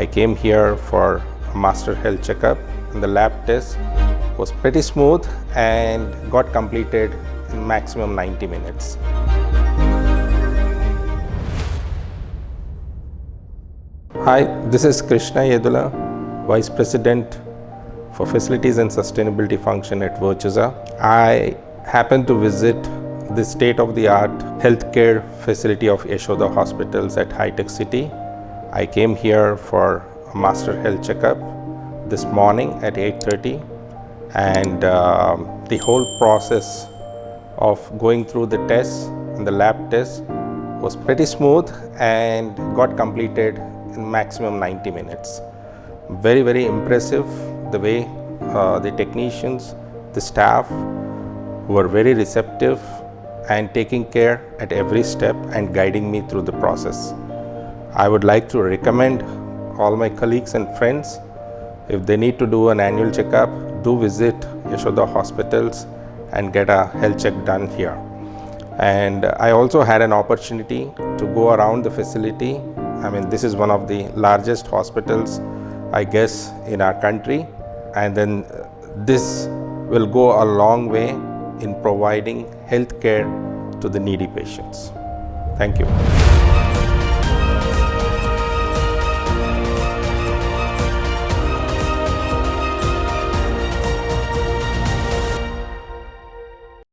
I came here for a master health checkup and the lab test was pretty smooth and got completed in maximum 90 minutes. Hi, this is Krishna Yedula, Vice President for Facilities and Sustainability Function at Virtusa. I happened to visit the state-of-the-art healthcare facility of Yashoda Hospitals at High-Tech City. I came here for a master health checkup this morning at 8:30, and the whole process of going through the tests and the lab test was pretty smooth and got completed in maximum 90 minutes. Very, very impressive the way the technicians, the staff were very receptive and taking care at every step and guiding me through the process. I would like to recommend all my colleagues and friends, if they need to do an annual checkup, do visit Yashoda Hospitals and get a health check done here. And I also had an opportunity to go around the facility. I mean, this is one of the largest hospitals, I guess, in our country. And then this will go a long way in providing health care to the needy patients. Thank you.